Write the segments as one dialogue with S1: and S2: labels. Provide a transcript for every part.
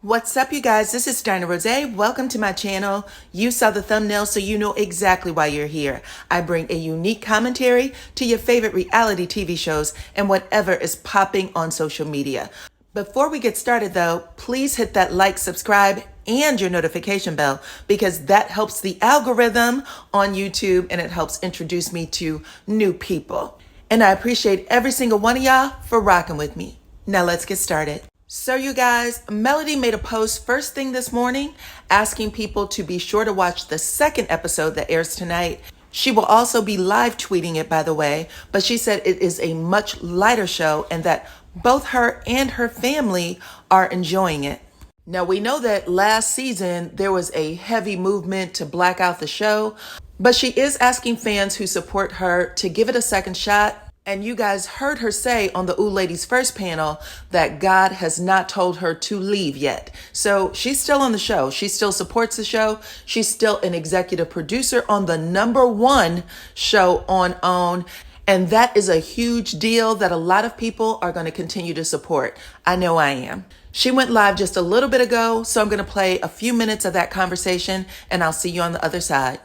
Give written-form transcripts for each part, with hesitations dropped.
S1: What's up, you guys? This is DyanaRozay. Welcome to my channel. You saw the thumbnail, so you know exactly why you're here. I bring a unique commentary to your favorite reality TV shows and whatever is popping on social media. Before we get started though, please hit that like, subscribe, and your notification bell because that helps the algorithm on YouTube and it helps introduce me to new people. And I appreciate every single one of y'all for rocking with me. Now let's get started. So you guys, Melody made a post first thing this morning asking people to be sure to watch the second episode that airs tonight. She will also be live tweeting it, by the way, but she said it is a much lighter show and that both her and her family are enjoying it. Now we know that last season there was a heavy movement to black out the show, but she is asking fans who support her to give it a second shot. And you guys heard her say on the Ooh Ladies First panel that God has not told her to leave yet. So she's still on the show. She still supports the show. She's still an executive producer on the #1 show on OWN. And that is a huge deal that a lot of people are going to continue to support. I know I am. She went live just a little bit ago, so I'm going to play a few minutes of that conversation and I'll see you on the other side.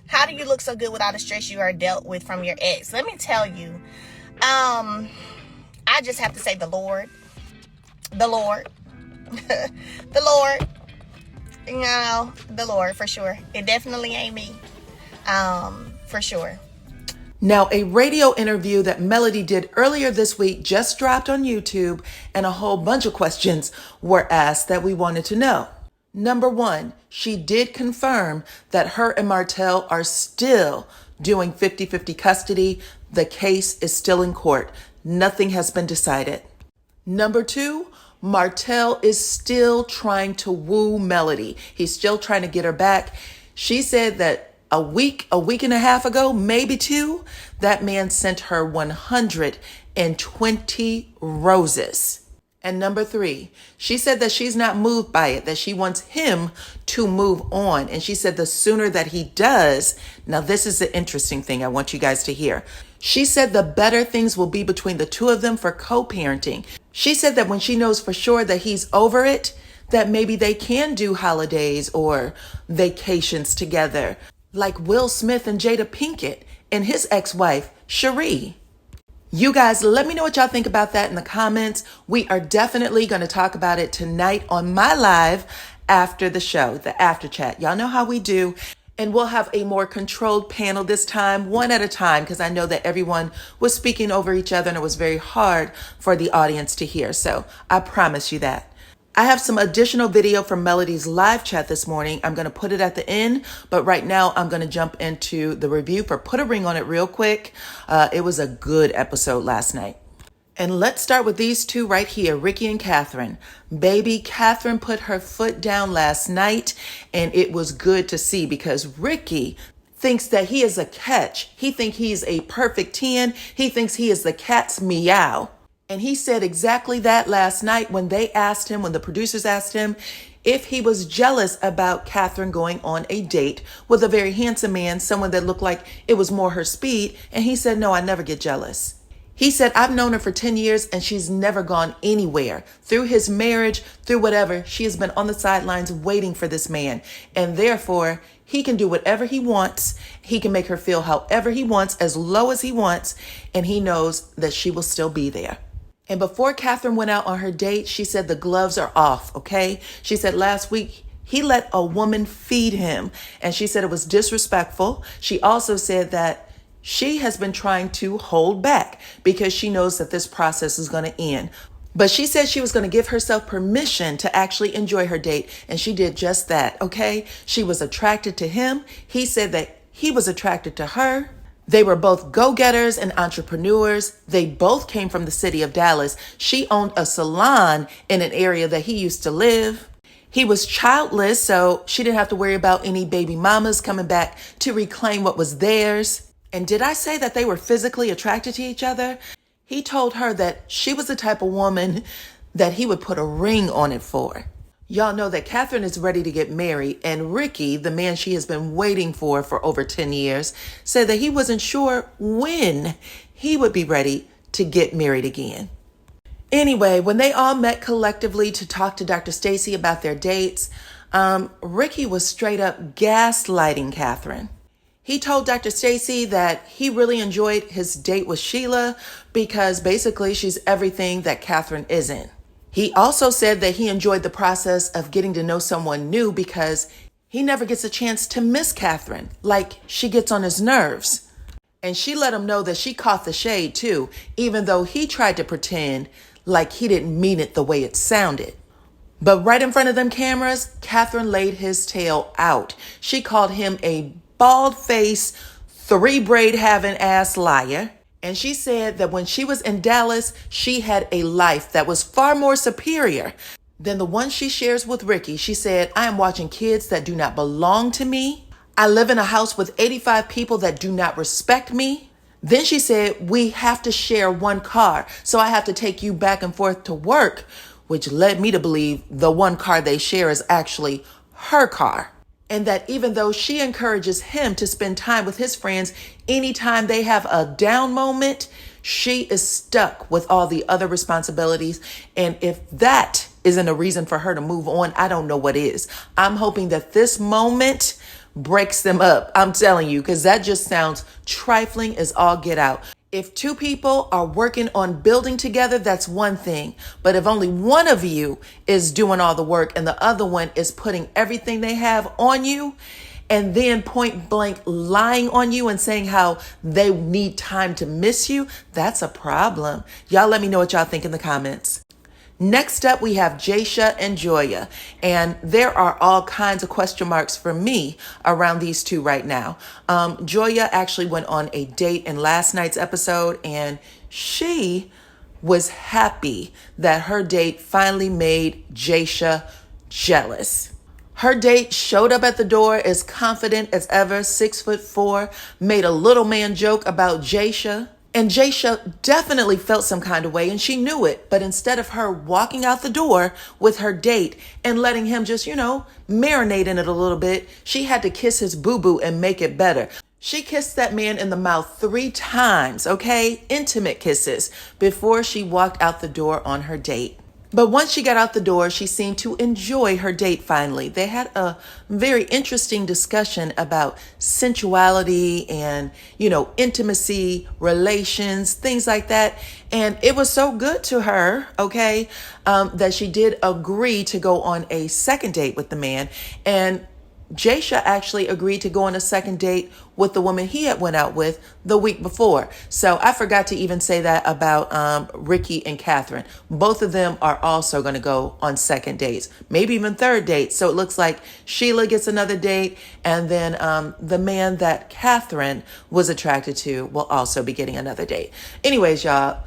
S2: How do you look so good without the stress you are dealt with from your ex? Let me tell you, I just have to say the Lord, the Lord, the Lord for sure. It definitely ain't me, for sure.
S1: Now, a radio interview that Melody did earlier this week just dropped on YouTube, and a whole bunch of questions were asked that we wanted to know. #1, she did confirm that her and Martel are still doing 50-50 custody. The case is still in court. Nothing has been decided. #2, Martel is still trying to woo Melody. He's still trying to get her back. She said that a week and a half ago, maybe 2, that man sent her 120 roses. And #3, she said that she's not moved by it, that she wants him to move on. And she said the sooner that he does, now this is the interesting thing I want you guys to hear. She said the better things will be between the two of them for co-parenting. She said that when she knows for sure that he's over it, that maybe they can do holidays or vacations together, like Will Smith and Jada Pinkett and his ex-wife, Cherie. You guys, let me know what y'all think about that in the comments. We are definitely going to talk about it tonight on my live after the show, the after chat. Y'all know how we do. And we'll have a more controlled panel this time, one at a time, because I know that everyone was speaking over each other and it was very hard for the audience to hear. So I promise you that. I have some additional video from Melody's live chat this morning. I'm going to put it at the end, but right now I'm going to jump into the review for Put a Ring on It real quick. It was a good episode last night. And let's start with these two right here, Ricky and Catherine. Baby, Catherine put her foot down last night, and it was good to see because Ricky thinks that he is a catch. He thinks he's a perfect 10. He thinks he is the cat's meow. And he said exactly that last night when the producers asked him if he was jealous about Catherine going on a date with a very handsome man, someone that looked like it was more her speed. And he said, no, I never get jealous. He said, I've known her for 10 years and she's never gone anywhere. Through his marriage, through whatever, she has been on the sidelines waiting for this man. And therefore, he can do whatever he wants. He can make her feel however he wants, as low as he wants. And he knows that she will still be there. And before Catherine went out on her date, she said the gloves are off, okay? She said last week he let a woman feed him, and she said it was disrespectful. She also said that she has been trying to hold back because she knows that this process is going to end. But she said she was going to give herself permission to actually enjoy her date, and she did just that, okay? She was attracted to him. He said that he was attracted to her. They were both go-getters and entrepreneurs. They both came from the city of Dallas. She owned a salon in an area that he used to live. He was childless, so she didn't have to worry about any baby mamas coming back to reclaim what was theirs. And did I say that they were physically attracted to each other? He told her that she was the type of woman that he would put a ring on it for. Y'all know that Catherine is ready to get married, and Ricky, the man she has been waiting for over 10 years, said that he wasn't sure when he would be ready to get married again. Anyway, when they all met collectively to talk to Dr. Stacy about their dates, Ricky was straight up gaslighting Catherine. He told Dr. Stacy that he really enjoyed his date with Sheila because basically she's everything that Catherine isn't. He also said that he enjoyed the process of getting to know someone new because he never gets a chance to miss Catherine, like she gets on his nerves. And she let him know that she caught the shade too, even though he tried to pretend like he didn't mean it the way it sounded. But right in front of them cameras, Catherine laid his tail out. She called him a bald-faced, three-braid having ass liar. And she said that when she was in Dallas, she had a life that was far more superior than the one she shares with Ricky. She said, I am watching kids that do not belong to me. I live in a house with 85 people that do not respect me. Then she said, we have to share one car, so I have to take you back and forth to work, which led me to believe the one car they share is actually her car. And that even though she encourages him to spend time with his friends anytime they have a down moment, she is stuck with all the other responsibilities. And if that isn't a reason for her to move on, I don't know what is. I'm hoping that this moment breaks them up. I'm telling you, because that just sounds trifling as all get out. If two people are working on building together, that's one thing. But if only one of you is doing all the work and the other one is putting everything they have on you and then point blank lying on you and saying how they need time to miss you, that's a problem. Y'all let me know what y'all think in the comments. Next up, we have Jaysha and Joya, and there are all kinds of question marks for me around these two right now. Joya actually went on a date in last night's episode, and she was happy that her date finally made Jaysha jealous. Her date showed up at the door as confident as ever, 6'4", made a little man joke about Jaysha. And Jaysha definitely felt some kind of way and she knew it. But instead of her walking out the door with her date and letting him just, marinate in it a little bit, she had to kiss his boo-boo and make it better. She kissed that man in the mouth 3 times, okay? Intimate kisses before she walked out the door on her date. But once she got out the door, she seemed to enjoy her date finally. They had a very interesting discussion about sensuality and, intimacy, relations, things like that. And it was so good to her, okay, that she did agree to go on a second date with the man. And Jaysha actually agreed to go on a second date with the woman he had went out with the week before. So I forgot to even say that about Ricky and Catherine. Both of them are also going to go on second dates, maybe even third dates. So it looks like Sheila gets another date, and then the man that Catherine was attracted to will also be getting another date. Anyways, y'all,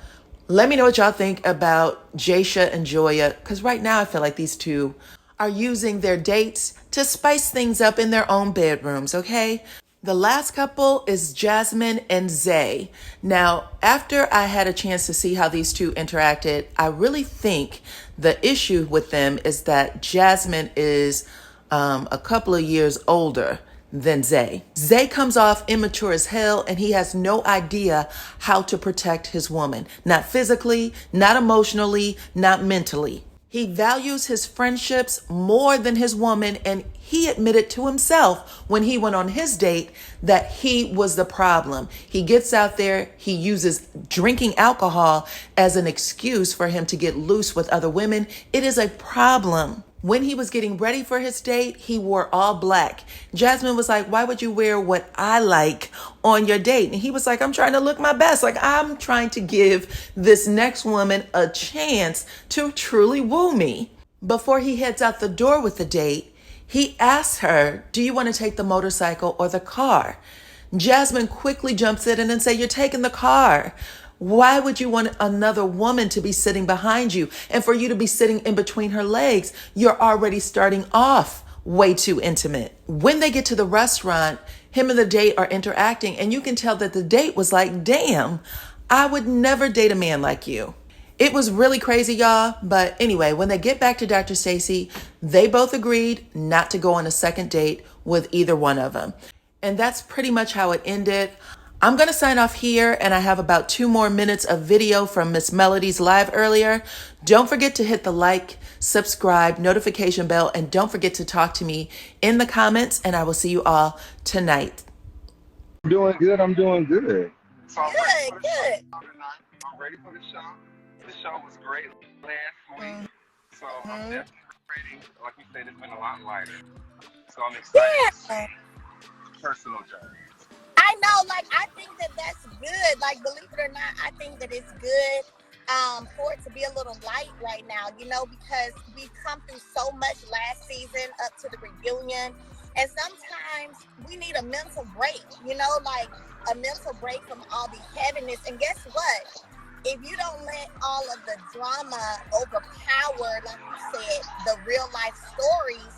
S1: let me know what y'all think about Jaysha and Joya, because right now I feel like these two are using their dates to spice things up in their own bedrooms, okay? The last couple is Jasmine and Zay. Now, after I had a chance to see how these two interacted, I really think the issue with them is that Jasmine is a couple of years older than Zay. Zay comes off immature as hell, and he has no idea how to protect his woman. Not physically, not emotionally, not mentally. He values his friendships more than his woman, and he admitted to himself when he went on his date that he was the problem. He gets out there, he uses drinking alcohol as an excuse for him to get loose with other women. It is a problem. When he was getting ready for his date, he wore all black. Jasmine was like, why would you wear what I like on your date? And he was like, I'm trying to look my best. Like, I'm trying to give this next woman a chance to truly woo me. Before he heads out the door with the date, he asks her, do you want to take the motorcycle or the car? Jasmine quickly jumps in and says, you're taking the car. Why would you want another woman to be sitting behind you and for you to be sitting in between her legs? You're already starting off way too intimate. When they get to the restaurant, him and the date are interacting, and you can tell that the date was like, damn, I would never date a man like you. It was really crazy, y'all. But anyway, when they get back to Dr. Stacy, they both agreed not to go on a second date with either one of them. And that's pretty much how it ended. I'm going to sign off here, and I have about 2 more minutes of video from Miss Melody's live earlier. Don't forget to hit the like, subscribe, notification bell, and don't forget to talk to me in the comments, and I will see you all tonight.
S3: I'm doing good. I'm doing good.
S2: So I'm ready for the show
S3: tonight. I'm ready for the show. The show was great last week. So I'm definitely ready. Like you said, it's been a lot lighter. So I'm excited. Personal journey.
S2: I know, like, I think that that's good. Like, believe it or not, I think that it's good for it to be a little light right now, you know, because we've come through so much last season up to the reunion. And sometimes we need a mental break, you know, like a mental break from all the heaviness. And guess what? If you don't let all of the drama overpower, like you said, the real life stories,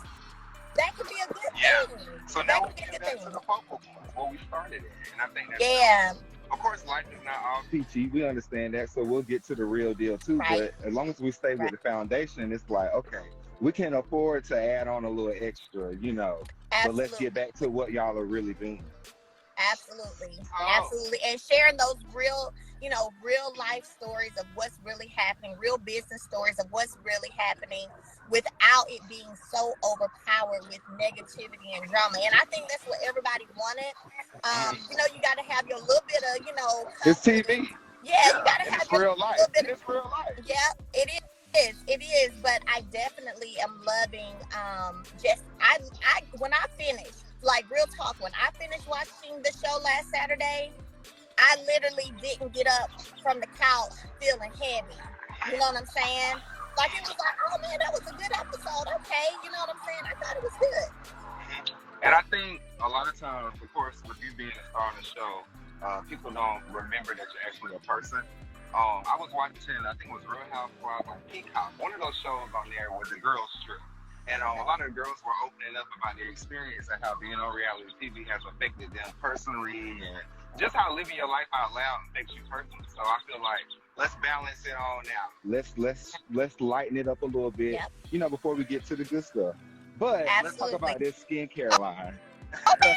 S2: that could be a good thing.
S3: So now we get back to the focal point where we started at. And I think that's of course, life is not all peachy. We understand that. So we'll get to the real deal too. Right. But as long as we stay with the foundation, it's like, okay, we can afford to add on a little extra, you know. Absolutely. But let's get back to what y'all are really doing.
S2: Absolutely. Absolutely. And sharing those real, you know, real life stories of what's really happening, real business stories of what's really happening without it being so overpowered with negativity and drama. And I think that's what everybody wanted. You know, you got to have your little bit of, you know.
S3: It's TV.
S2: Yeah, you got to have your
S3: real life. It's real life.
S2: Yeah, it is. It is. But I definitely am loving just, when I finish, like real talk, when I finished watching the show last Saturday, I literally didn't get up from the couch feeling heavy. You know what I'm saying? Like, it was like, oh man, that was a good episode. Okay, you know what I'm saying? I thought it was good.
S3: And I think a lot of times, of course, with you being a star on the show, people don't remember that you're actually a person. I was watching, I think it was Real Housewives on Peacock. One of those shows on there was the girls trip. And a lot of the girls were opening up about their experience and how being on reality TV has affected them personally, and just how living your life out loud affects you personally. So I feel like let's balance it all now. Let's lighten it up a little bit, you know, before we get to the good stuff. But let's talk about this skincare line.
S2: Okay.